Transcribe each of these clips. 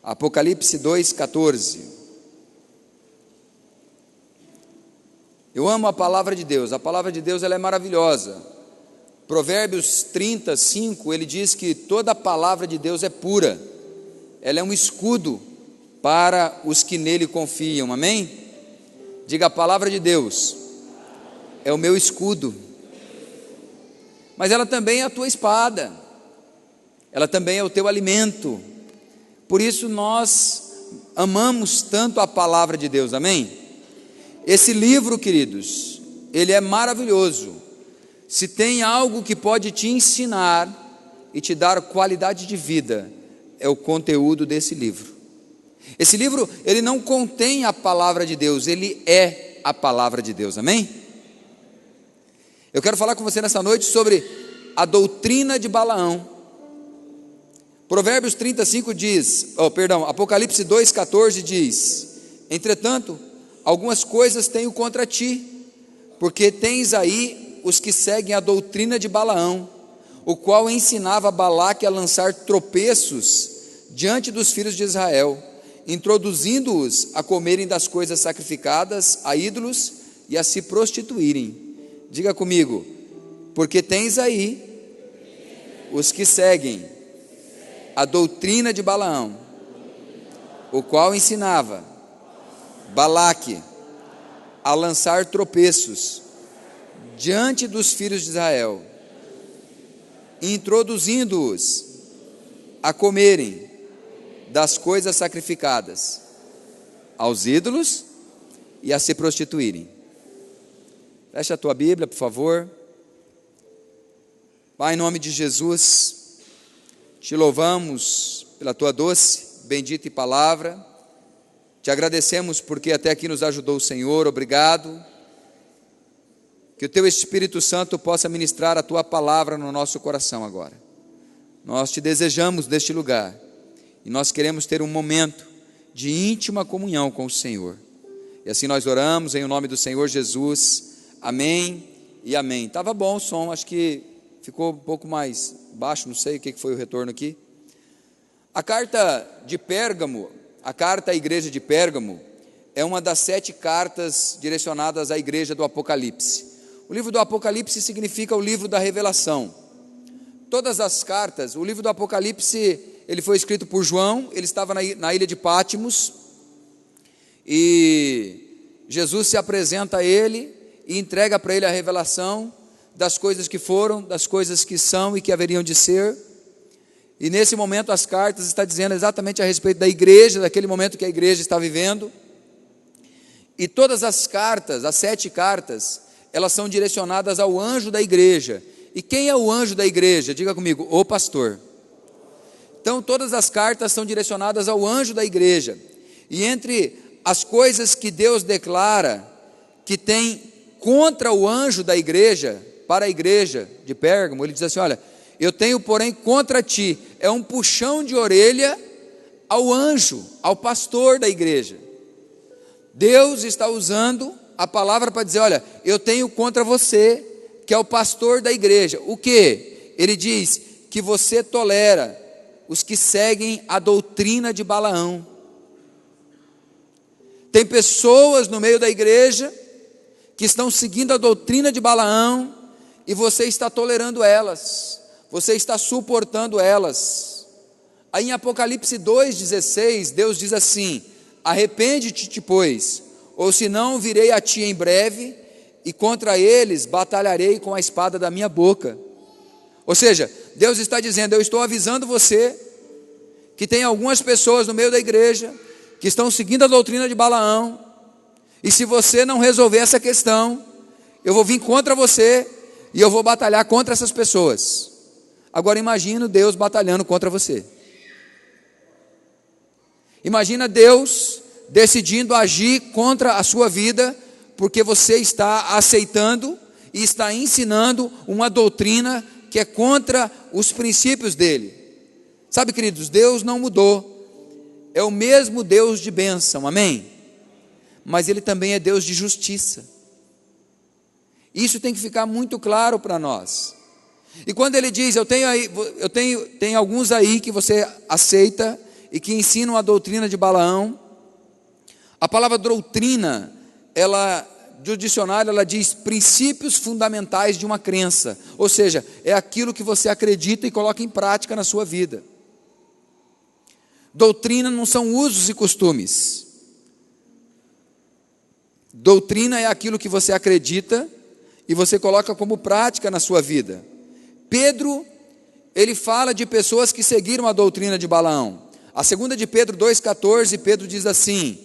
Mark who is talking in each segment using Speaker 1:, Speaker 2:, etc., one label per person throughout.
Speaker 1: Apocalipse 2:14. Eu amo a palavra de Deus, a palavra de Deus ela é maravilhosa. Provérbios 30:5, ele diz que toda a palavra de Deus é pura, ela é um escudo para os que nele confiam, amém? Diga: a palavra de Deus é o meu escudo, mas ela também é a tua espada, ela também é o teu alimento. Por isso nós amamos tanto a palavra de Deus, amém? Esse livro, queridos, ele é maravilhoso. Se tem algo que pode te ensinar e te dar qualidade de vida, é o conteúdo desse livro. Esse livro, ele não contém a palavra de Deus, ele é a palavra de Deus, amém? Eu quero falar com você nessa noite sobre a doutrina de Balaão. Provérbios 35 diz, Apocalipse 2:14 diz: entretanto, algumas coisas tenho contra ti, porque tens aí os que seguem a doutrina de Balaão, o qual ensinava Balaque a lançar tropeços diante dos filhos de Israel, introduzindo-os a comerem das coisas sacrificadas a ídolos e a se prostituírem. Diga comigo: porque tens aí os que seguem a doutrina de Balaão, o qual ensinava Balaque a lançar tropeços diante dos filhos de Israel, introduzindo-os a comerem das coisas sacrificadas aos ídolos e a se prostituírem. Fecha a tua Bíblia, por favor. Pai, em nome de Jesus, te louvamos pela tua doce, bendita e palavra. Te agradecemos porque até aqui nos ajudou o Senhor, obrigado. Que o teu Espírito Santo possa ministrar a tua palavra no nosso coração agora. Nós te desejamos neste lugar e nós queremos ter um momento de íntima comunhão com o Senhor. E assim nós oramos em nome do Senhor Jesus. Amém e amém. Estava bom o som, acho que ficou um pouco mais baixo, não sei o que foi o retorno aqui. A carta de Pérgamo, a carta à igreja de Pérgamo, é uma das 7 cartas direcionadas à igreja do Apocalipse. O livro do Apocalipse significa o livro da revelação. Todas as cartas, o livro do Apocalipse, ele foi escrito por João, ele estava na ilha de Pátimos, e Jesus se apresenta a ele e entrega para ele a revelação das coisas que foram, das coisas que são e que haveriam de ser. E nesse momento as cartas estão dizendo exatamente a respeito da igreja, daquele momento que a igreja está vivendo. E todas as cartas, as 7 cartas, elas são direcionadas ao anjo da igreja. E quem é o anjo da igreja? Diga comigo: o pastor. Então todas as cartas são direcionadas ao anjo da igreja. E entre as coisas que Deus declara que tem contra o anjo da igreja, para a igreja de Pérgamo, ele diz assim: olha, eu tenho porém contra ti, é um puxão de orelha ao anjo, ao pastor da igreja. Deus está usando a palavra para dizer: olha, eu tenho contra você, que é o pastor da igreja. O que? Ele diz que você tolera os que seguem a doutrina de Balaão. Tem pessoas no meio da igreja que estão seguindo a doutrina de Balaão, e você está tolerando elas, você está suportando elas. Aí em Apocalipse 2,16, Deus diz assim: arrepende-te, pois, ou senão virei a ti em breve, e contra eles batalharei com a espada da minha boca. Ou seja, Deus está dizendo: eu estou avisando você, que tem algumas pessoas no meio da igreja, que estão seguindo a doutrina de Balaão, e se você não resolver essa questão, eu vou vir contra você, e eu vou batalhar contra essas pessoas. Agora imagina Deus batalhando contra você. Imagina Deus decidindo agir contra a sua vida, porque você está aceitando e está ensinando uma doutrina que é contra os princípios dele. Sabe, queridos, Deus não mudou, é o mesmo Deus de bênção, amém? Mas ele também é Deus de justiça. Isso tem que ficar muito claro para nós. E quando ele diz: tem alguns aí que você aceita e que ensinam a doutrina de Balaão. A palavra doutrina, do dicionário, ela diz princípios fundamentais de uma crença, ou seja, é aquilo que você acredita e coloca em prática na sua vida. Doutrina não são usos e costumes. Doutrina é aquilo que você acredita e você coloca como prática na sua vida. Pedro, ele fala de pessoas que seguiram a doutrina de Balaão. A segunda de Pedro 2,14, Pedro diz assim: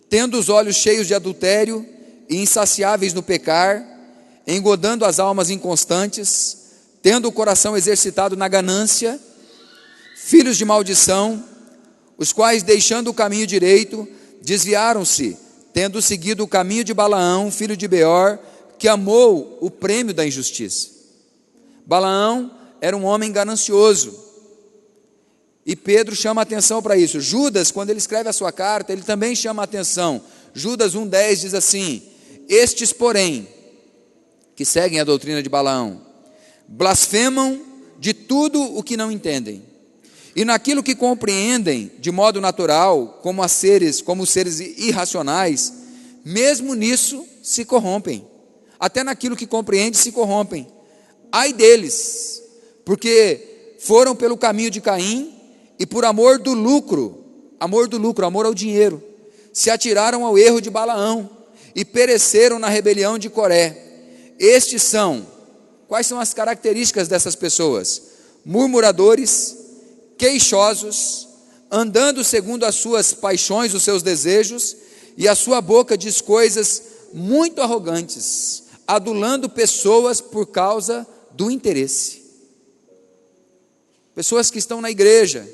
Speaker 1: tendo os olhos cheios de adultério e insaciáveis no pecar, engodando as almas inconstantes, tendo o coração exercitado na ganância, filhos de maldição, os quais, deixando o caminho direito, desviaram-se, tendo seguido o caminho de Balaão, filho de Beor, que amou o prêmio da injustiça. Balaão era um homem ganancioso, e Pedro chama a atenção para isso. Judas, quando ele escreve a sua carta, ele também chama a atenção. Judas 1,10 diz assim: estes, porém, que seguem a doutrina de Balaão, blasfemam de tudo o que não entendem, e naquilo que compreendem de modo natural, como seres irracionais, mesmo nisso se corrompem. Até naquilo que compreendem se corrompem. Ai deles, porque foram pelo caminho de Caim, e por amor ao dinheiro, se atiraram ao erro de Balaão, e pereceram na rebelião de Coré. Quais são as características dessas pessoas? Murmuradores, queixosos, andando segundo as suas paixões, os seus desejos, e a sua boca diz coisas muito arrogantes, adulando pessoas por causa do interesse. Pessoas que estão na igreja,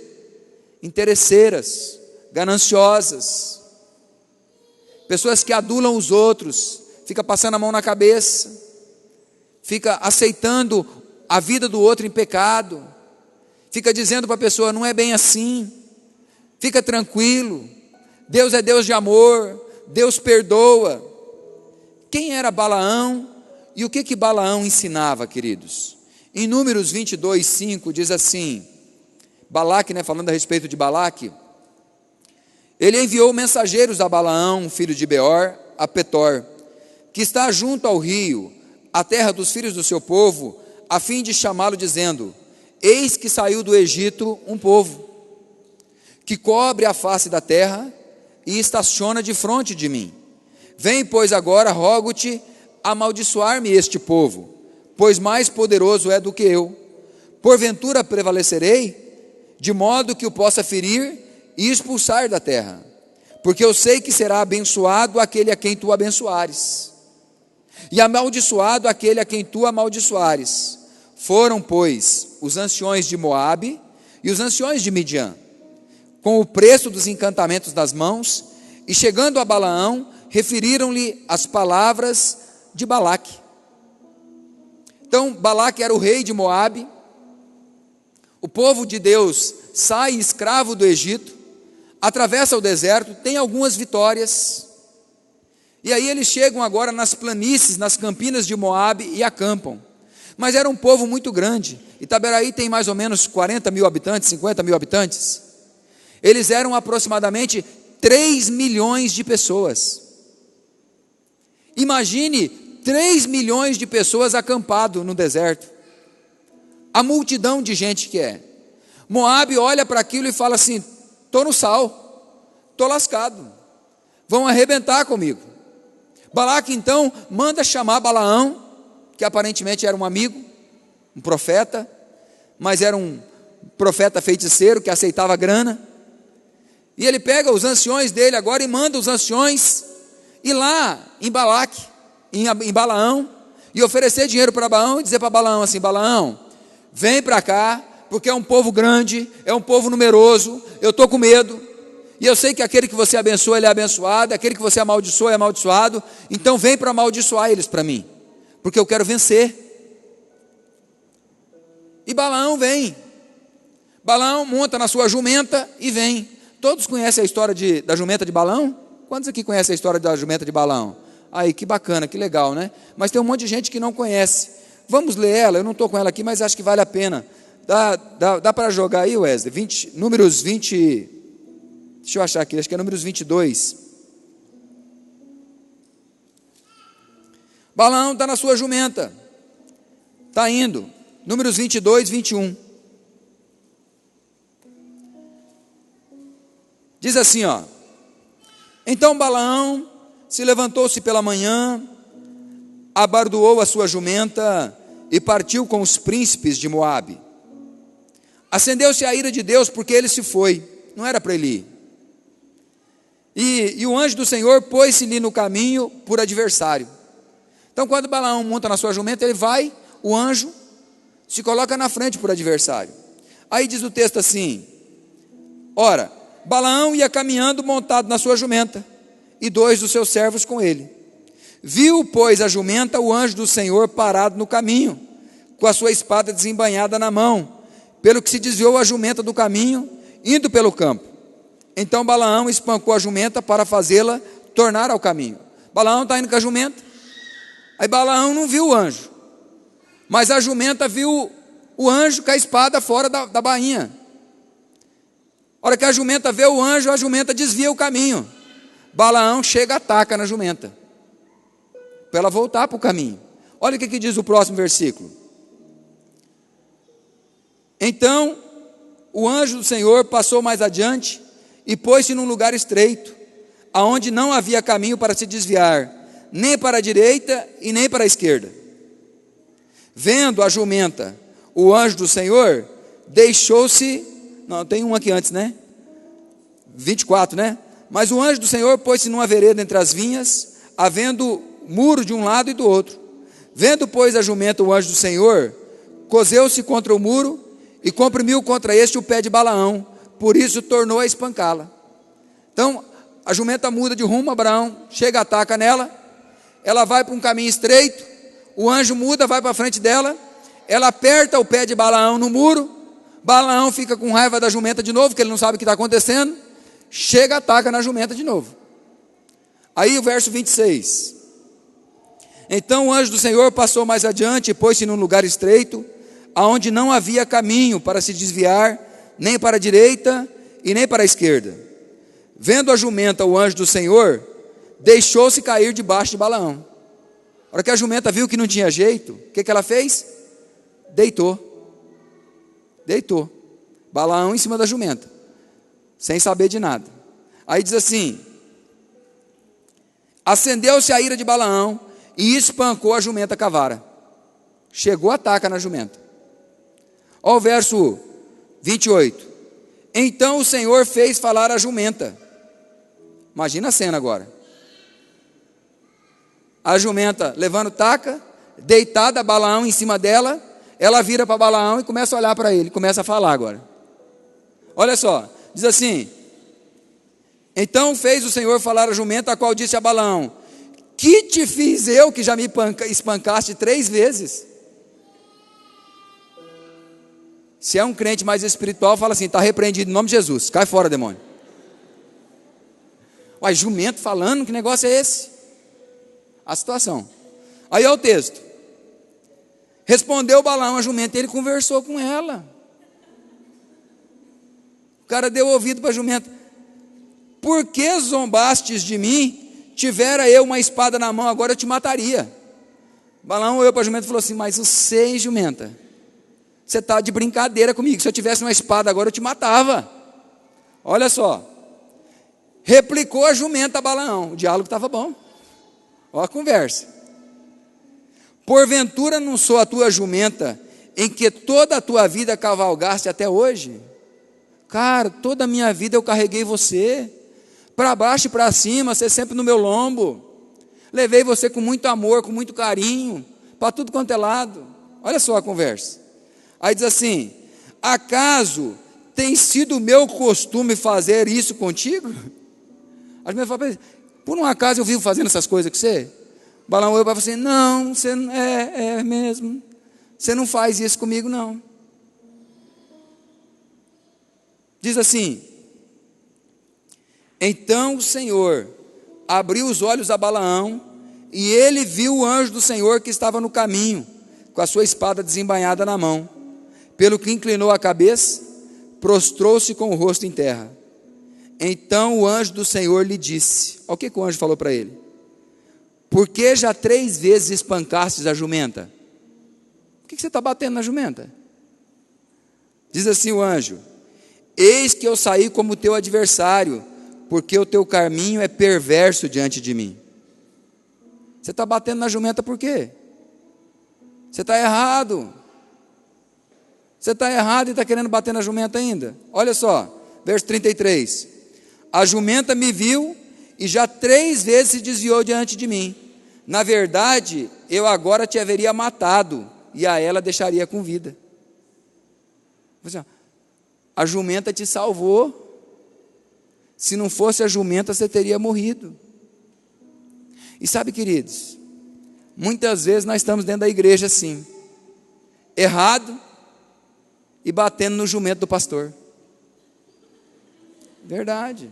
Speaker 1: interesseiras, gananciosas, pessoas que adulam os outros, fica passando a mão na cabeça, fica aceitando a vida do outro em pecado, fica dizendo para a pessoa: não é bem assim, fica tranquilo, Deus é Deus de amor, Deus perdoa. Quem era Balaão e o que Balaão ensinava, queridos? Em Números 22:5 diz assim, Balaque, falando a respeito de Balaque, ele enviou mensageiros a Balaão, filho de Beor, a Petor, que está junto ao rio, a terra dos filhos do seu povo, a fim de chamá-lo, dizendo: eis que saiu do Egito um povo, que cobre a face da terra e estaciona defronte de mim. Vem, pois, agora, rogo-te, amaldiçoar-me este povo, pois mais poderoso é do que eu. Porventura prevalecerei, de modo que o possa ferir e expulsar da terra, porque eu sei que será abençoado aquele a quem tu abençoares, e amaldiçoado aquele a quem tu amaldiçoares. Foram, pois, os anciões de Moabe e os anciões de Midian, com o preço dos encantamentos nas mãos, e chegando a Balaão, referiram-lhe as palavras de Balaque. Então, Balaque era o rei de Moabe. O povo de Deus sai escravo do Egito, atravessa o deserto, tem algumas vitórias, e aí eles chegam agora nas planícies, nas campinas de Moabe e acampam. Mas era um povo muito grande. Itaberaí tem mais ou menos 40 mil habitantes, 50 mil habitantes. Eles eram aproximadamente 3 milhões de pessoas. Imagine 3 milhões de pessoas acampado no deserto. A multidão de gente que é. Moabe olha para aquilo e fala assim: estou no sal, estou lascado, vão arrebentar comigo. Balaque então manda chamar Balaão, que aparentemente era um amigo, um profeta, mas era um profeta feiticeiro que aceitava grana, e ele pega os anciões dele agora e manda os anciões ir lá em Balaque, em Balaão, e oferecer dinheiro para Balaão e dizer para Balaão assim: Balaão, vem para cá, porque é um povo grande, é um povo numeroso, eu estou com medo, e eu sei que aquele que você abençoa, ele é abençoado, aquele que você amaldiçoa, é amaldiçoado, então vem para amaldiçoar eles para mim, porque eu quero vencer. E Balaão vem, Balaão monta na sua jumenta e vem. Todos conhecem a história da jumenta de Balaão? Quantos aqui conhecem a história da jumenta de Balaão? Aí, que bacana, que legal, né? Mas tem um monte de gente que não conhece. Vamos ler ela, eu não estou com ela aqui, mas acho que vale a pena. Dá para jogar aí, Wesley? Números 20, Deixa eu achar aqui, acho que é Números 22. Balaão está na sua jumenta, está indo. Números 22, 21. Diz assim, ó. Então Balaão se levantou-se pela manhã, abardoou a sua jumenta e partiu com os príncipes de Moabe. Acendeu-se a ira de Deus porque ele se foi, não era para ele ir. E o anjo do Senhor pôs-se-lhe no caminho por adversário. Então quando Balaão monta na sua jumenta, ele vai, o anjo se coloca na frente por adversário. Aí diz o texto assim: ora, Balaão ia caminhando montado na sua jumenta, e 2 dos seus servos com ele. Viu, pois, a jumenta o anjo do Senhor parado no caminho, com a sua espada desembainhada na mão, pelo que se desviou a jumenta do caminho, indo pelo campo. Então Balaão espancou a jumenta para fazê-la tornar ao caminho. Balaão está indo com a jumenta, aí Balaão não viu o anjo, mas a jumenta viu o anjo com a espada fora da bainha. A hora que a jumenta vê o anjo, a jumenta desvia o caminho. Balaão chega e ataca na jumenta, para ela voltar para o caminho. Olha o que diz o próximo versículo. Então o anjo do Senhor passou mais adiante e pôs-se num lugar estreito, aonde não havia caminho para se desviar, nem para a direita e nem para a esquerda. Vendo a jumenta, o anjo do Senhor deixou-se... Não, tem um aqui antes, né? 24, né? Mas o anjo do Senhor pôs-se numa vereda entre as vinhas, havendo muro de um lado e do outro. Vendo, pois, a jumenta o anjo do Senhor, coseu-se contra o muro e comprimiu contra este o pé de Balaão, por isso tornou a espancá-la. Então, a jumenta muda de rumo, Abraão chega, ataca nela, ela vai para um caminho estreito, o anjo muda, vai para frente dela, ela aperta o pé de Balaão no muro, Balaão fica com raiva da jumenta de novo, que ele não sabe o que está acontecendo, chega, ataca na jumenta de novo. Aí o verso 26. Então o anjo do Senhor passou mais adiante e pôs-se num lugar estreito, aonde não havia caminho para se desviar, nem para a direita e nem para a esquerda. Vendo a jumenta o anjo do Senhor, deixou-se cair debaixo de Balaão. A hora que a jumenta viu que não tinha jeito, o que ela fez? Deitou. Balaão em cima da jumenta, sem saber de nada. Aí diz assim: acendeu-se a ira de Balaão e espancou a jumenta com a vara. Chegou, ataca na jumenta. Olha o verso 28. Então o Senhor fez falar a jumenta. Imagina a cena agora. A jumenta levando taca, deitada, Balaão em cima dela. Ela vira para Balaão e começa a olhar para ele, começa a falar agora. Olha só, diz assim: então fez o Senhor falar a jumenta, a qual disse a Balaão: que te fiz eu que já me espancaste 3 vezes? Se é um crente mais espiritual, fala assim: está repreendido em nome de Jesus, cai fora, demônio. Uai, jumento falando, que negócio é esse? A situação. Aí é o texto. Respondeu Balaão a jumenta, ele conversou com ela. O cara deu ouvido para a jumenta. Por que zombastes de mim? Tivera eu uma espada na mão, agora eu te mataria. Balaão olhou para a jumenta e falou assim: mas eu sei, jumenta, você está de brincadeira comigo, se eu tivesse uma espada agora eu te matava. Olha só, replicou a jumenta a Balaão, o diálogo estava bom, olha a conversa. Porventura não sou a tua jumenta, em que toda a tua vida cavalgaste até hoje? Cara, toda a minha vida eu carreguei você, para baixo e para cima, você sempre no meu lombo, levei você com muito amor, com muito carinho, para tudo quanto é lado. Olha só a conversa. Aí diz assim: acaso tem sido meu costume fazer isso contigo? As mulheres falam: por um acaso eu vivo fazendo essas coisas com você? Balaão olhou para você: não, você não é mesmo, você não faz isso comigo não. Diz assim: então o Senhor abriu os olhos a Balaão, e ele viu o anjo do Senhor que estava no caminho, com a sua espada desembainhada na mão, pelo que inclinou a cabeça, prostrou-se com o rosto em terra. Então o anjo do Senhor lhe disse, olha o que o anjo falou para ele: por que já 3 vezes espancastes a jumenta? Por que você está batendo na jumenta? Diz assim o anjo: eis que eu saí como teu adversário, porque o teu caminho é perverso diante de mim. Você está batendo na jumenta por quê? Você está errado. Você está errado e está querendo bater na jumenta ainda. Olha só, verso 33. A jumenta me viu e já 3 vezes se desviou diante de mim. Na verdade, eu agora te haveria matado, e a ela deixaria com vida. A jumenta te salvou. Se não fosse a jumenta, você teria morrido. E sabe, queridos, muitas vezes nós estamos dentro da igreja assim, errado, e batendo no jumento do pastor. Verdade.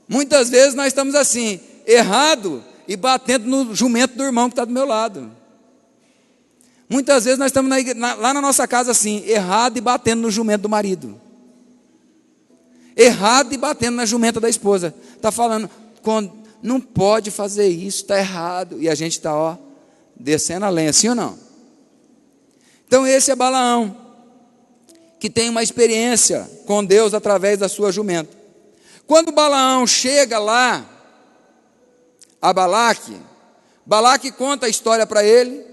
Speaker 1: Muitas vezes nós estamos assim, errado, e batendo no jumento do irmão que está do meu lado. Muitas vezes nós estamos lá na nossa casa assim, errado e batendo no jumento do marido. Errado e batendo na jumenta da esposa. Está falando, não pode fazer isso, está errado. E a gente está, descendo a lenha, sim ou não? Então esse é Balaão, que tem uma experiência com Deus através da sua jumenta. Quando Balaão chega lá a Balaque, Balaque conta a história para ele,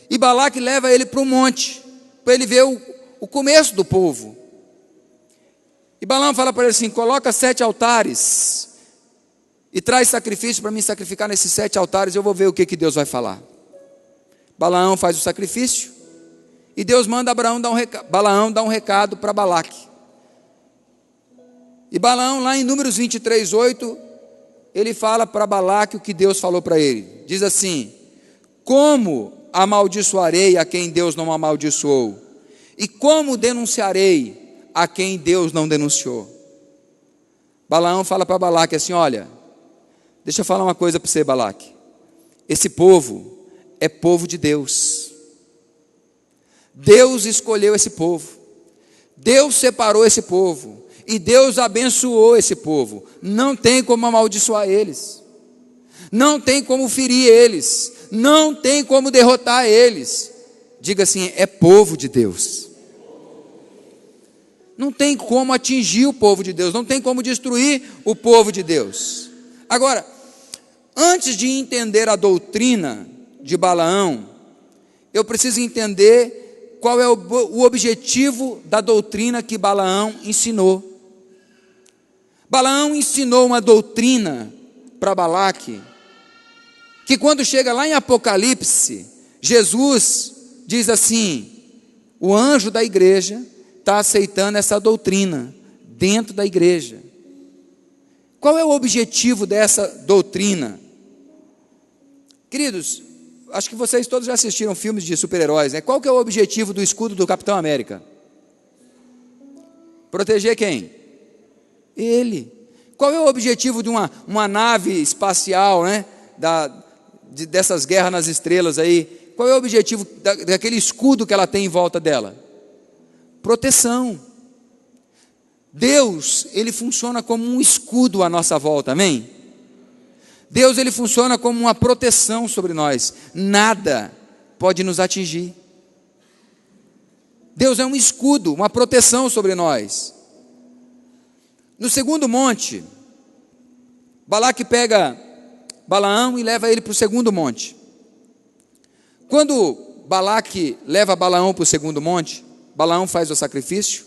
Speaker 1: e Balaque leva ele para um monte, para ele ver o começo do povo. E Balaão fala para ele assim: coloca 7 altares, e traz sacrifício para mim sacrificar nesses 7 altares, eu vou ver o que Deus vai falar. Balaão faz o sacrifício, e Deus manda Balaão dar um recado para Balaque. E Balaão, lá em Números 23:8, ele fala para Balaque o que Deus falou para ele. Diz assim: como amaldiçoarei a quem Deus não amaldiçoou? E como denunciarei a quem Deus não denunciou? Balaão fala para Balaque assim: olha, deixa eu falar uma coisa para você, Balaque. Esse povo é povo de Deus. Deus escolheu esse povo. Deus separou esse povo. E Deus abençoou esse povo. Não tem como amaldiçoar eles. Não tem como ferir eles. Não tem como derrotar eles. Diga assim: é povo de Deus. Não tem como atingir o povo de Deus. Não tem como destruir o povo de Deus. Agora, antes de entender a doutrina de Balaão, eu preciso entender qual é o objetivo da doutrina que Balaão ensinou. Balaão ensinou uma doutrina para Balaque, que quando chega lá em Apocalipse, Jesus diz assim: o anjo da igreja está aceitando essa doutrina dentro da igreja. Qual é o objetivo dessa doutrina? Queridos, acho que vocês todos já assistiram filmes de super-heróis, né? Qual que é o objetivo do escudo do Capitão América? Proteger quem? Ele. Qual é o objetivo de uma nave espacial, né? Dessas guerras nas estrelas aí? Qual é o objetivo daquele escudo que ela tem em volta dela? Proteção. Deus, ele funciona como um escudo à nossa volta, amém? Deus, ele funciona como uma proteção sobre nós. Nada pode nos atingir. Deus é um escudo, uma proteção sobre nós. No segundo monte, Balaque pega Balaão e leva ele para o segundo monte. Quando Balaque leva Balaão para o segundo monte, Balaão faz o sacrifício,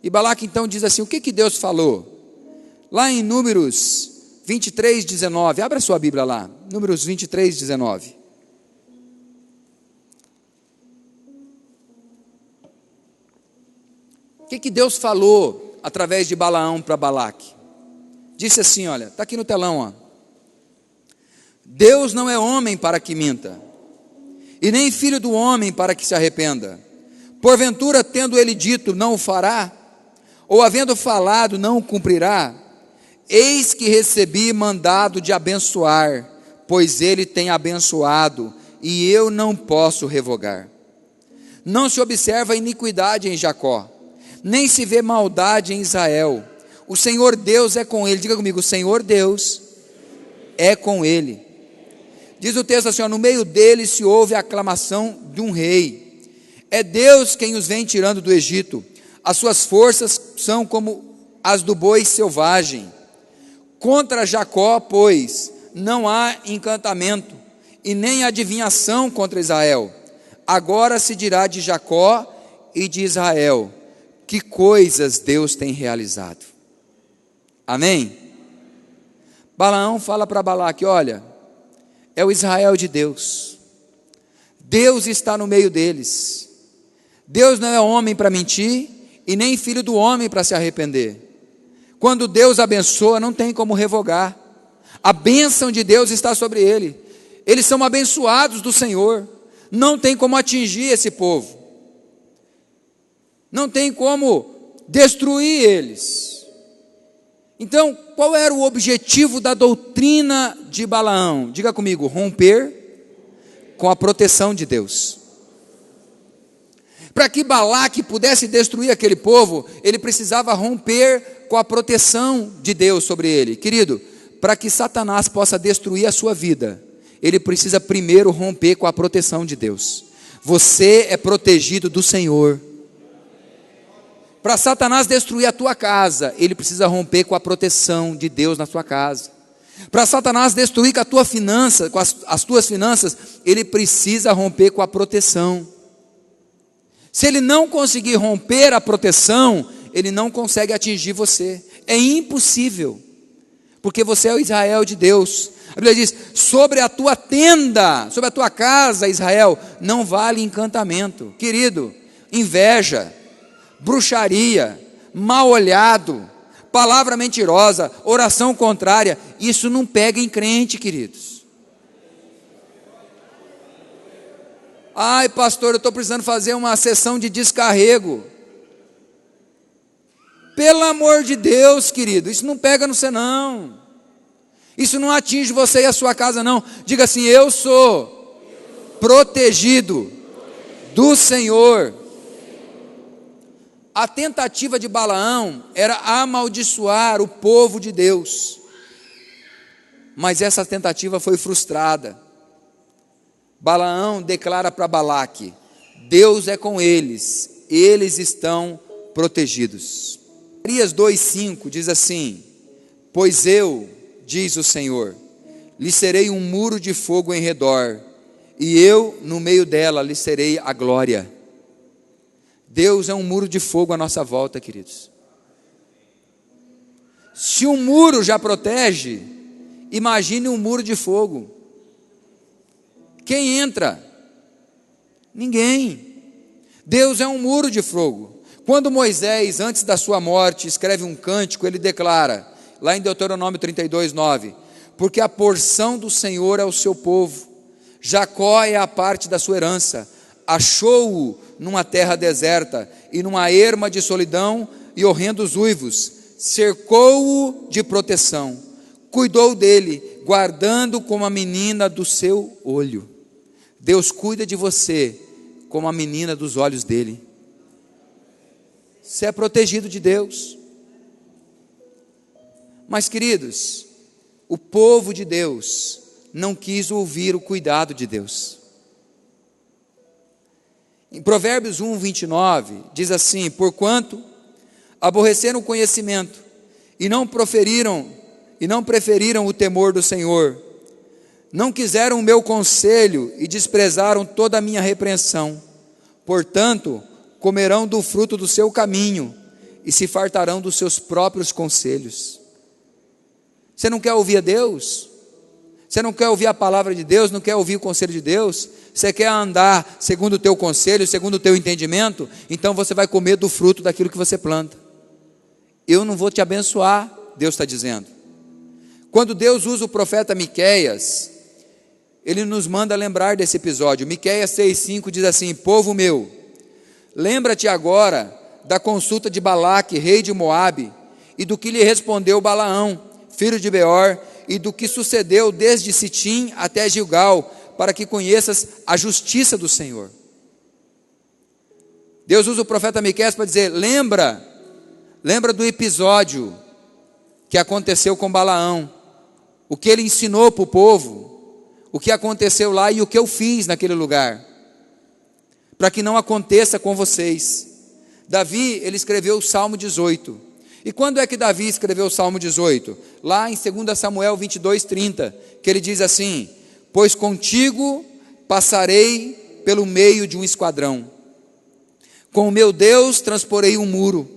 Speaker 1: e Balaque então diz assim: o que Deus falou? Lá em Números 23:19, abra sua Bíblia lá, Números 23:19. O que Deus falou através de Balaão para Balaque? Disse assim, olha, está aqui no telão, ó. Deus não é homem para que minta, e nem filho do homem para que se arrependa. Porventura, tendo ele dito, não o fará, ou havendo falado, não o cumprirá? Eis que recebi mandado de abençoar, pois ele tem abençoado, e eu não posso revogar. Não se observa iniquidade em Jacó, nem se vê maldade em Israel. O Senhor Deus é com ele. Diga comigo, o Senhor Deus é com ele. Diz o texto assim, ó, no meio dele se ouve a aclamação de um rei. É Deus quem os vem tirando do Egito. As suas forças são como as do boi selvagem. Contra Jacó, pois, não há encantamento, e nem adivinhação contra Israel. Agora se dirá de Jacó e de Israel, que coisas Deus tem realizado. Amém? Balaão fala para Balaque, olha, é o Israel de Deus. Deus está no meio deles. Deus não é homem para mentir, e nem filho do homem para se arrepender. Quando Deus abençoa, não tem como revogar. A bênção de Deus está sobre ele. Eles são abençoados do Senhor. Não tem como atingir esse povo. Não tem como destruir eles. Então, qual era o objetivo da doutrina de Balaão? Diga comigo, romper com a proteção de Deus. Para que Balaque pudesse destruir aquele povo, ele precisava romper com a proteção de Deus sobre ele. Querido, para que Satanás possa destruir a sua vida, ele precisa primeiro romper com a proteção de Deus. Você é protegido do Senhor. Para Satanás destruir a tua casa, ele precisa romper com a proteção de Deus na sua casa. Para Satanás destruir com a tua finança, com as tuas finanças, ele precisa romper com a proteção. Se ele não conseguir romper a proteção, ele não consegue atingir você. É impossível, porque você é o Israel de Deus. A Bíblia diz, sobre a tua tenda, sobre a tua casa, Israel, não vale encantamento. Querido, inveja, bruxaria, mal olhado, palavra mentirosa, oração contrária, isso não pega em crente, queridos. Ai, pastor, eu estou precisando fazer uma sessão de descarrego. Pelo amor de Deus, querido, isso não pega no você não. Isso não atinge você e a sua casa não. Diga assim, eu sou protegido do Senhor. A tentativa de Balaão era amaldiçoar o povo de Deus. Mas essa tentativa foi frustrada. Balaão declara para Balaque, Deus é com eles, eles estão protegidos. Zacarias 2,5 diz assim, pois eu, diz o Senhor, lhe serei um muro de fogo em redor, e eu no meio dela lhe serei a glória. Deus é um muro de fogo à nossa volta, queridos. Se um muro já protege, imagine um muro de fogo. Quem entra? Ninguém. Deus é um muro de fogo. Quando Moisés, antes da sua morte, escreve um cântico, ele declara, lá em Deuteronômio 32:9, porque a porção do Senhor é o seu povo, Jacó é a parte da sua herança, achou-o numa terra deserta, e numa erma de solidão e horrendos uivos, cercou-o de proteção, cuidou dele, guardando como a menina do seu olho. Deus cuida de você como a menina dos olhos dele. Você é protegido de Deus. Mas, queridos, o povo de Deus não quis ouvir o cuidado de Deus. Em Provérbios 1:29 diz assim, porquanto aborreceram o conhecimento e não preferiram o temor do Senhor, não quiseram o meu conselho e desprezaram toda a minha repreensão, portanto comerão do fruto do seu caminho e se fartarão dos seus próprios conselhos. Você não quer ouvir a Deus? Você não quer ouvir a palavra de Deus? Não quer ouvir o conselho de Deus? Você quer andar segundo o teu conselho, segundo o teu entendimento? Então você vai comer do fruto daquilo que você planta. Eu não vou te abençoar, Deus está dizendo. Quando Deus usa o profeta Miqueias, ele nos manda lembrar desse episódio. Miqueias 6:5 diz assim, povo meu, lembra-te agora da consulta de Balaque, rei de Moabe, e do que lhe respondeu Balaão, filho de Beor, e do que sucedeu desde Sitim até Gilgal, para que conheças a justiça do Senhor. Deus usa o profeta Miqueias para dizer, lembra do episódio que aconteceu com Balaão, o que ele ensinou para o povo, o que aconteceu lá e o que eu fiz naquele lugar, para que não aconteça com vocês. Davi, ele escreveu o Salmo 18. E quando é que Davi escreveu o Salmo 18? Lá em 2 Samuel 22:30, que ele diz assim: pois contigo passarei pelo meio de um esquadrão, com o meu Deus transporei um muro.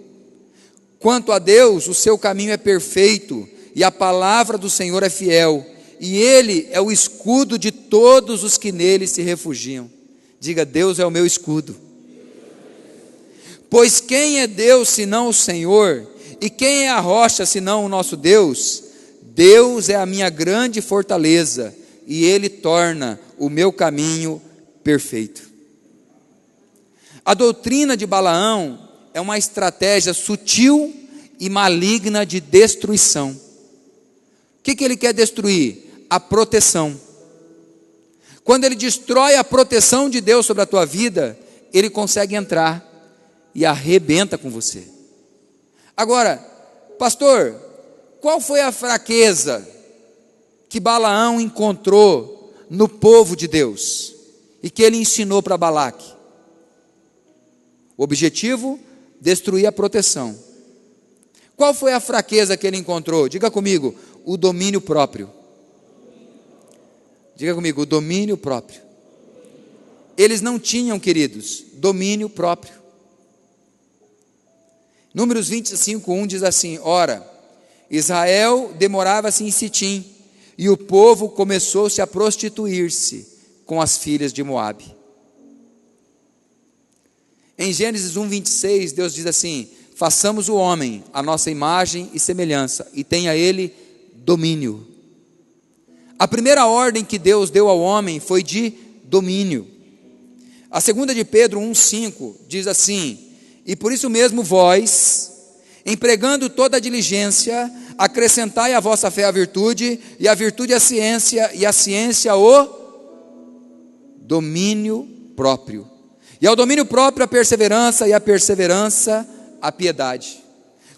Speaker 1: Quanto a Deus, o seu caminho é perfeito, e a palavra do Senhor é fiel, e ele é o escudo de todos os que nele se refugiam. Diga: Deus é o meu escudo. Pois quem é Deus senão o Senhor? E quem é a rocha senão o nosso Deus? Deus é a minha grande fortaleza, e ele torna o meu caminho perfeito. A doutrina de Balaão é uma estratégia sutil e maligna de destruição. O que ele quer destruir? A proteção. Quando ele destrói a proteção de Deus sobre a tua vida, ele consegue entrar e arrebenta com você. Agora, pastor, qual foi a fraqueza que Balaão encontrou no povo de Deus e que ele ensinou para Balaque? O objetivo: destruir a proteção. Qual foi a fraqueza que ele encontrou? Diga comigo: o domínio próprio. Diga comigo: o domínio próprio. Eles não tinham, queridos, domínio próprio. Números 25:1 diz assim: ora, Israel demorava-se em Sitim, e o povo começou-se a prostituir-se com as filhas de Moabe. Em Gênesis 1:26, Deus diz assim: façamos o homem a nossa imagem e semelhança, e tenha ele domínio. A primeira ordem que Deus deu ao homem foi de domínio. A segunda de Pedro 1:5 diz assim: e por isso mesmo vós, empregando toda a diligência, acrescentai à vossa fé a virtude, e a virtude a ciência, e a ciência o domínio próprio. E ao domínio próprio a perseverança, e a perseverança a piedade.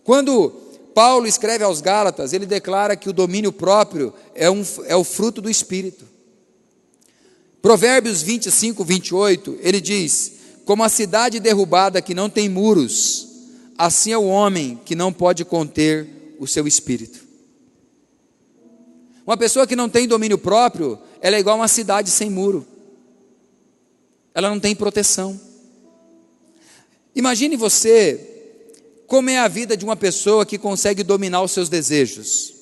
Speaker 1: Quando Paulo escreve aos Gálatas, ele declara que o domínio próprio é o fruto do Espírito. Provérbios 25:28, ele diz: como a cidade derrubada que não tem muros, assim é o homem que não pode conter o seu espírito. Uma pessoa que não tem domínio próprio, ela é igual a uma cidade sem muro. Ela não tem proteção. Imagine você como é a vida de uma pessoa que consegue dominar os seus desejos.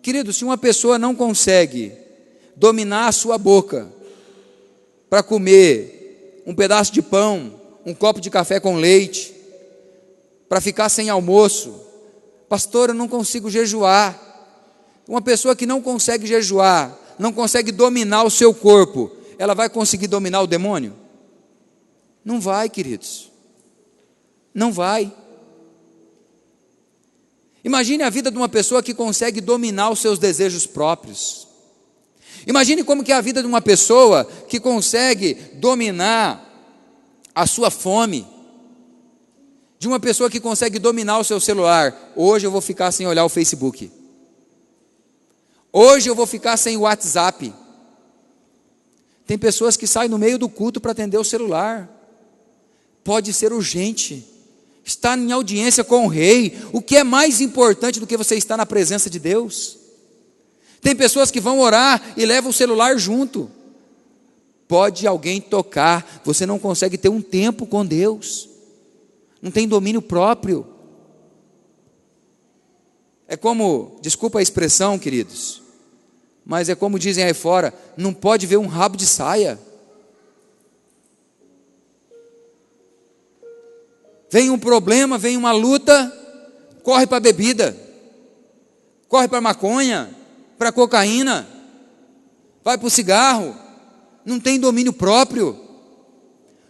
Speaker 1: Querido, se uma pessoa não consegue dominar a sua boca para comer um pedaço de pão, um copo de café com leite, para ficar sem almoço, pastor, eu não consigo jejuar. Uma pessoa que não consegue jejuar, não consegue dominar o seu corpo, ela vai conseguir dominar o demônio? Não vai, queridos. Não vai. Imagine a vida de uma pessoa que consegue dominar os seus desejos próprios. Imagine como que é a vida de uma pessoa que consegue dominar a sua fome. De uma pessoa que consegue dominar o seu celular. Hoje eu vou ficar sem olhar o Facebook. Hoje eu vou ficar sem o WhatsApp. Tem pessoas que saem no meio do culto para atender o celular. Pode ser urgente. Está em audiência com o rei. O que é mais importante do que você estar na presença de Deus? Tem pessoas que vão orar e levam o celular junto. Pode alguém tocar, você não consegue ter um tempo com Deus. Não tem domínio próprio. É como, desculpa a expressão, queridos, mas é como dizem aí fora, não pode ver um rabo de saia. Vem um problema, vem uma luta, corre para a bebida, corre para a maconha, para a cocaína, vai para o cigarro. Não tem domínio próprio,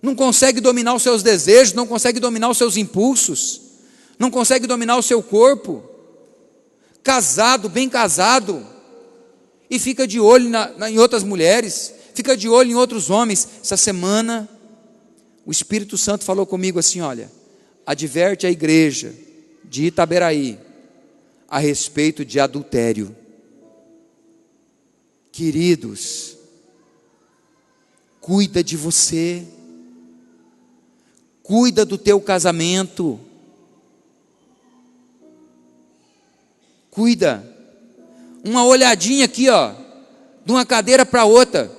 Speaker 1: não consegue dominar os seus desejos, não consegue dominar os seus impulsos, não consegue dominar o seu corpo. Casado, bem casado, e fica de olho em outras mulheres, fica de olho em outros homens. Essa semana o Espírito Santo falou comigo assim: olha, adverte a igreja de Itaberaí a respeito de adultério. Queridos, cuida de você, cuida do teu casamento, cuida. Uma olhadinha aqui, ó, de uma cadeira para outra,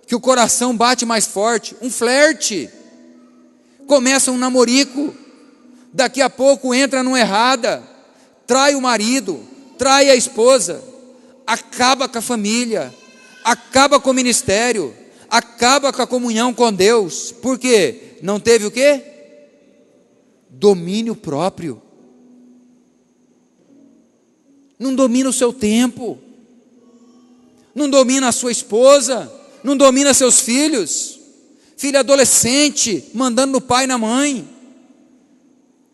Speaker 1: que o coração bate mais forte, um flerte, começa um namorico, daqui a pouco entra numa errada, trai o marido, trai a esposa, acaba com a família, acaba com o ministério, acaba com a comunhão com Deus. Por quê? Não teve o quê? Domínio próprio. Não domina o seu tempo, não domina a sua esposa, não domina seus filhos, filho adolescente, mandando no pai e na mãe,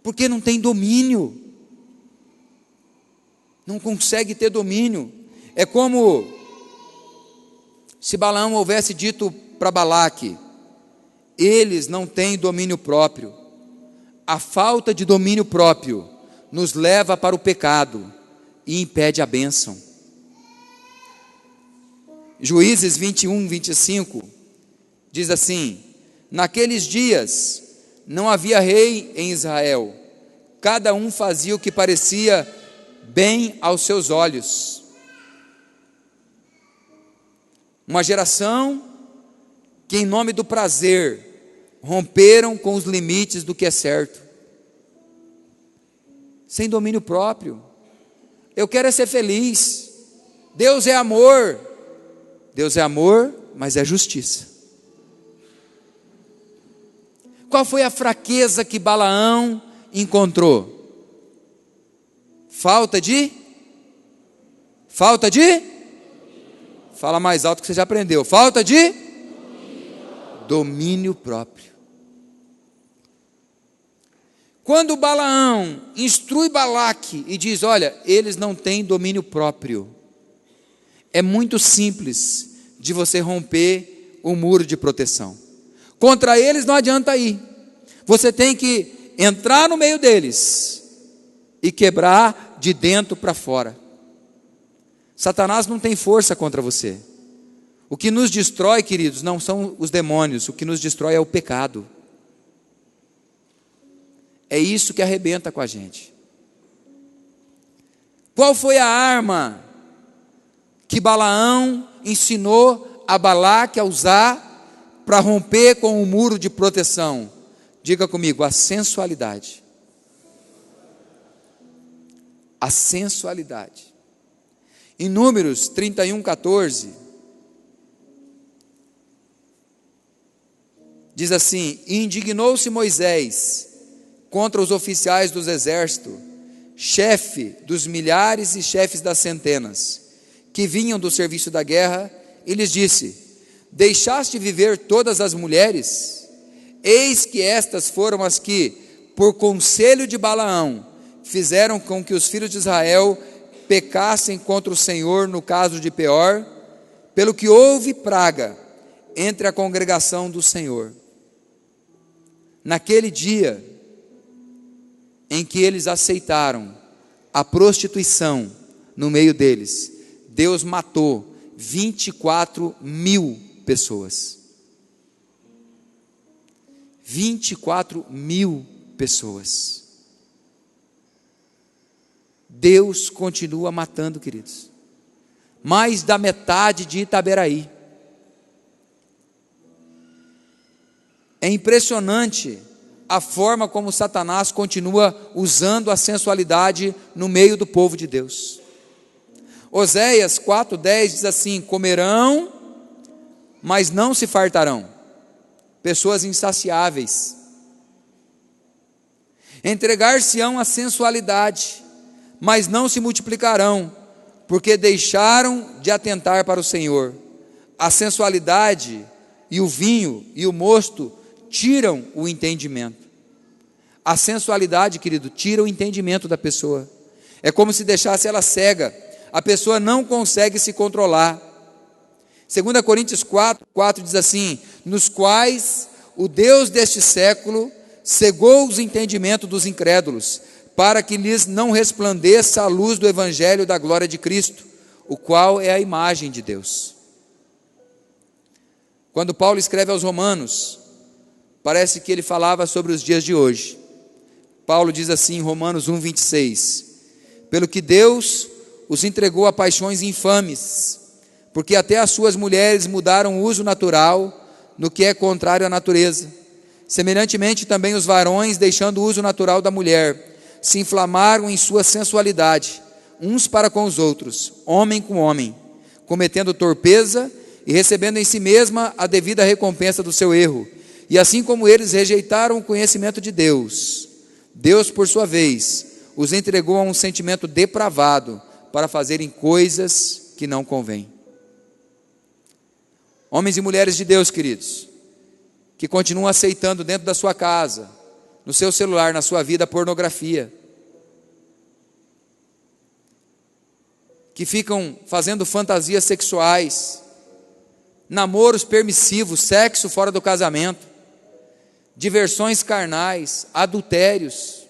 Speaker 1: porque não tem domínio, não consegue ter domínio. É como se Balaão houvesse dito para Balaque: eles não têm domínio próprio. A falta de domínio próprio nos leva para o pecado e impede a bênção. Juízes 21, 25 diz assim: naqueles dias não havia rei em Israel, cada um fazia o que parecia bem aos seus olhos. Uma geração que, em nome do prazer, romperam com os limites do que é certo, sem domínio próprio. Eu quero é ser feliz. Deus é amor. Deus é amor, mas é justiça. Qual foi a fraqueza que Balaão encontrou? Falta de? Fala mais alto que você já aprendeu. Falta de? Domínio próprio. Quando Balaão instrui Balaque e diz: olha, eles não têm domínio próprio, é muito simples de você romper o muro de proteção. Contra eles não adianta ir, você tem que entrar no meio deles e quebrar de dentro para fora. Satanás não tem força contra você. O que nos destrói, queridos, não são os demônios, o que nos destrói é o pecado. É isso que arrebenta com a gente. Qual foi a arma que Balaão ensinou a Balaque a usar para romper com o muro de proteção? Diga comigo: a sensualidade. A sensualidade. Em Números 31, 14, diz assim: indignou-se Moisés contra os oficiais dos exércitos, chefe dos milhares e chefes das centenas, que vinham do serviço da guerra, e lhes disse: deixaste viver todas as mulheres? Eis que estas foram as que, por conselho de Balaão, fizeram com que os filhos de Israel pecassem contra o Senhor no caso de Peor, pelo que houve praga entre a congregação do Senhor. Naquele dia em que eles aceitaram a prostituição no meio deles, Deus matou 24.000 pessoas. 24.000 pessoas. Deus continua matando, queridos. Mais da metade de Itaberaí. É impressionante a forma como Satanás continua usando a sensualidade no meio do povo de Deus. Oséias 4,10 diz assim: comerão, mas não se fartarão. Pessoas insaciáveis. Entregar-se-ão à sensualidade, mas não se multiplicarão, porque deixaram de atentar para o Senhor. A sensualidade e o vinho e o mosto tiram o entendimento. A sensualidade, querido, tira o entendimento da pessoa. É como se deixasse ela cega. A pessoa não consegue se controlar. 2 Coríntios 4 diz assim: nos quais o Deus deste século cegou os entendimentos dos incrédulos, para que lhes não resplandeça a luz do evangelho da glória de Cristo, o qual é a imagem de Deus. Quando Paulo escreve aos Romanos, parece que ele falava sobre os dias de hoje. Paulo diz assim em Romanos 1:26: pelo que Deus os entregou a paixões infames, porque até as suas mulheres mudaram o uso natural no que é contrário à natureza. Semelhantemente também os varões, deixando o uso natural da mulher, se inflamaram em sua sensualidade, uns para com os outros, homem com homem, cometendo torpeza e recebendo em si mesma a devida recompensa do seu erro. E assim como eles rejeitaram o conhecimento de Deus, Deus, por sua vez, os entregou a um sentimento depravado para fazerem coisas que não convêm. Homens e mulheres de Deus, queridos, que continuam aceitando dentro da sua casa, no seu celular, na sua vida, a pornografia, que ficam fazendo fantasias sexuais, namoros permissivos, sexo fora do casamento, diversões carnais, adultérios.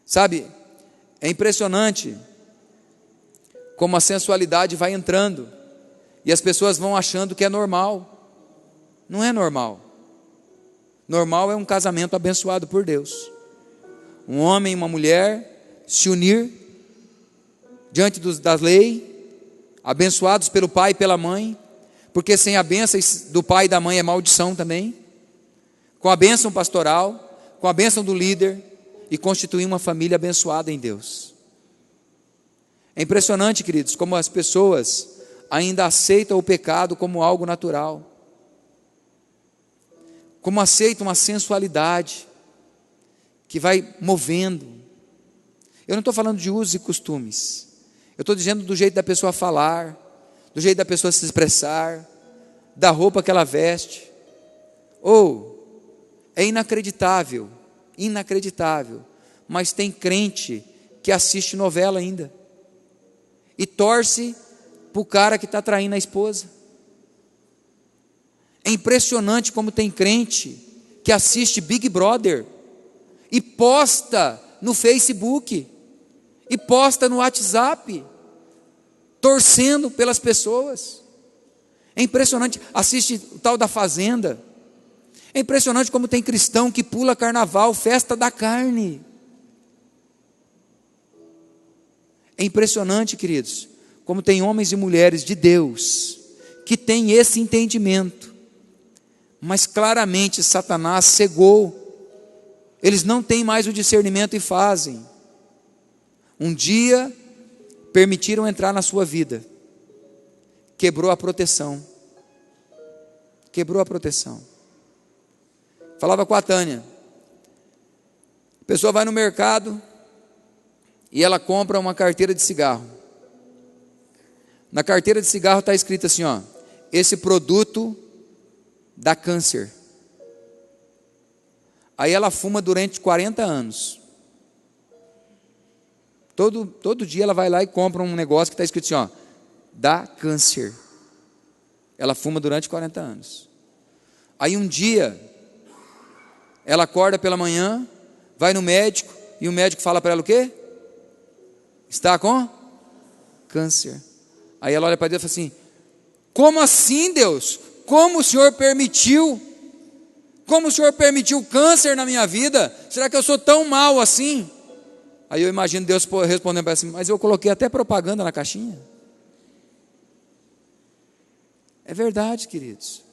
Speaker 1: Sabe, é impressionante como a sensualidade vai entrando e as pessoas vão achando que é normal. Não é normal. Normal é um casamento abençoado por Deus. Um homem e uma mulher se unir diante da lei, abençoados pelo pai e pela mãe, porque sem a bênção do pai e da mãe é maldição também. Com a bênção pastoral, com a bênção do líder, e constituir uma família abençoada em Deus. É impressionante, queridos, como as pessoas ainda aceitam o pecado como algo natural, como aceitam a sensualidade que vai movendo. Eu não estou falando de usos e costumes, eu estou dizendo do jeito da pessoa falar, do jeito da pessoa se expressar, da roupa que ela veste. É inacreditável, mas tem crente que assiste novela ainda e torce para o cara que está traindo a esposa. É impressionante como tem crente que assiste Big Brother e posta no Facebook e posta no WhatsApp, torcendo pelas pessoas. É impressionante, assiste o tal da Fazenda. É impressionante como tem cristão que pula carnaval, festa da carne. É impressionante, queridos, como tem homens e mulheres de Deus que têm esse entendimento, mas claramente Satanás cegou. Eles não têm mais o discernimento e fazem. Um dia permitiram entrar na sua vida, quebrou a proteção. Falava com a Tânia, a pessoa vai no mercado e ela compra uma carteira de cigarro. Na carteira de cigarro está escrito assim, esse produto dá câncer. Aí ela fuma durante 40 anos. Todo dia ela vai lá e compra um negócio que está escrito assim, dá câncer. Ela fuma durante 40 anos. Aí um dia ela acorda pela manhã, vai no médico, e o médico fala para ela o quê? Está com câncer. Aí ela olha para Deus e fala assim, como assim, Deus? Como o Senhor permitiu? Como o Senhor permitiu câncer na minha vida? Será que eu sou tão mal assim? Aí eu imagino Deus respondendo para ela assim, mas eu coloquei até propaganda na caixinha. É verdade, queridos.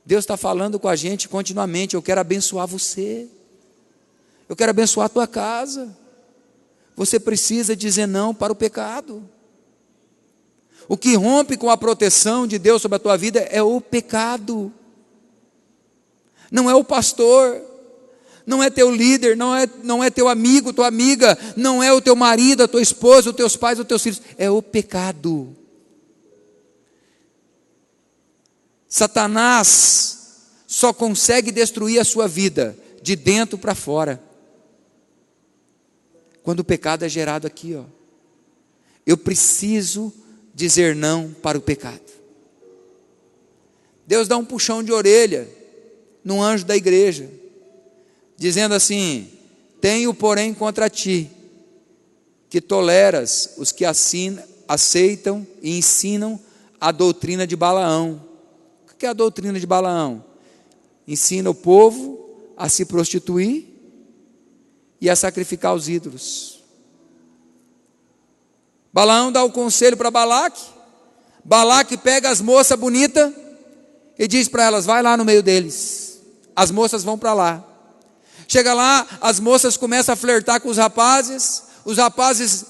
Speaker 1: Deus está falando com a gente continuamente, eu quero abençoar você, eu quero abençoar a tua casa. Você precisa dizer não para o pecado. O que rompe com a proteção de Deus sobre a tua vida é o pecado. Não é o pastor, não é teu líder, não é teu amigo, tua amiga, não é o teu marido, a tua esposa, os teus pais, os teus filhos, é o pecado. Satanás só consegue destruir a sua vida de dentro para fora, quando o pecado é gerado aqui, Eu preciso dizer não para o pecado. Deus dá um puxão de orelha no anjo da igreja. dizendo assim: tenho, porém, contra ti, que toleras os que aceitam e ensinam a doutrina de Balaão. O que é a doutrina de Balaão? Ensina o povo a se prostituir e a sacrificar os ídolos. Balaão dá o conselho para Balaque. Balaque pega as moças bonitas e diz para elas: vai lá no meio deles. As moças vão para lá. Chega lá, as moças começam a flertar com os rapazes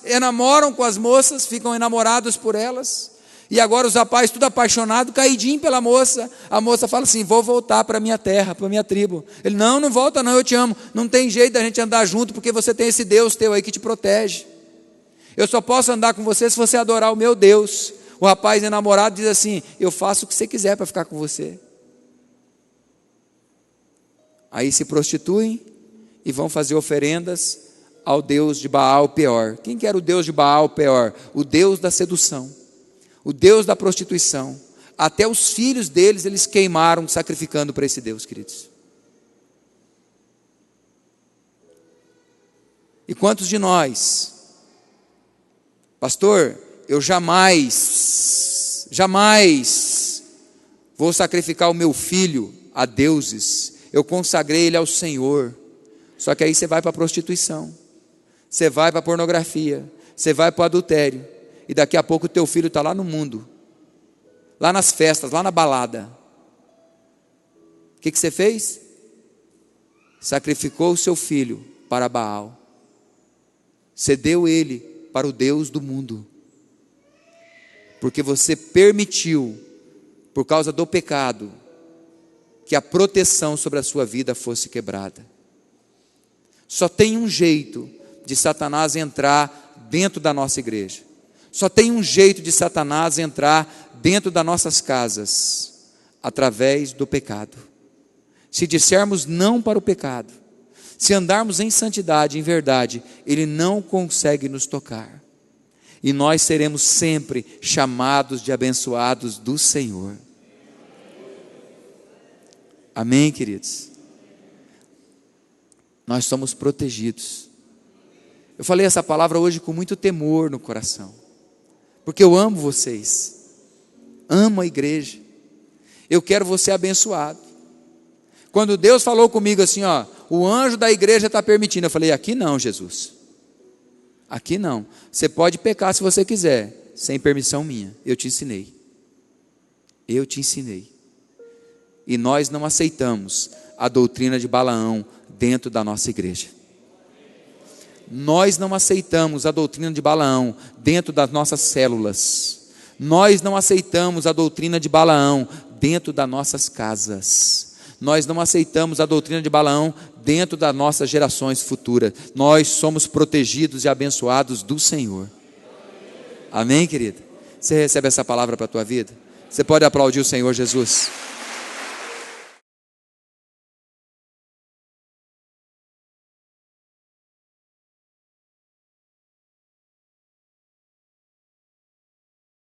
Speaker 1: enamoram com as moças, ficam enamorados por elas, e agora os rapazes tudo apaixonados, caidinho pela moça. A moça fala assim: vou voltar para a minha terra, para a minha tribo. Ele: não volta não, eu te amo. Não tem jeito da gente andar junto, porque você tem esse Deus teu aí que te protege. Eu só posso andar com você se você adorar o meu Deus. O rapaz enamorado diz assim: eu faço o que você quiser para ficar com você. Aí se prostituem e vão fazer oferendas ao Deus de Baal Peor. Quem que era o Deus de Baal Peor? O Deus da sedução, o Deus da prostituição. Até os filhos deles eles queimaram sacrificando para esse Deus, queridos. E quantos de nós, pastor, eu jamais vou sacrificar o meu filho a deuses, eu consagrei ele ao Senhor. Só que aí você vai para a prostituição, você vai para a pornografia, você vai para o adultério, e daqui a pouco o teu filho está lá no mundo, lá nas festas, lá na balada. O que você fez? Sacrificou o seu filho para Baal, cedeu ele para o Deus do mundo, porque você permitiu, por causa do pecado, que a proteção sobre a sua vida fosse quebrada. Só tem um jeito de Satanás entrar dentro da nossa igreja, só tem um jeito de Satanás entrar dentro das nossas casas: através do pecado. Se dissermos não para o pecado, se andarmos em santidade, em verdade, ele não consegue nos tocar, e nós seremos sempre chamados de abençoados do Senhor. Amém, queridos? Nós somos protegidos. Eu falei essa palavra hoje com muito temor no coração, porque eu amo vocês, amo a igreja, eu quero você abençoado. Quando Deus falou comigo assim, ó, o anjo da igreja está permitindo, eu falei: aqui não, Jesus, aqui não. Você pode pecar se você quiser, sem permissão minha. Eu te ensinei, e nós não aceitamos a doutrina de Balaão dentro da nossa igreja. Nós não aceitamos a doutrina de Balaão dentro das nossas células. Nós não aceitamos a doutrina de Balaão dentro das nossas casas. Nós não aceitamos a doutrina de Balaão dentro das nossas gerações futuras. Nós somos protegidos e abençoados do Senhor. Amém, querida? Você recebe essa palavra para a tua vida? Você pode aplaudir o Senhor Jesus?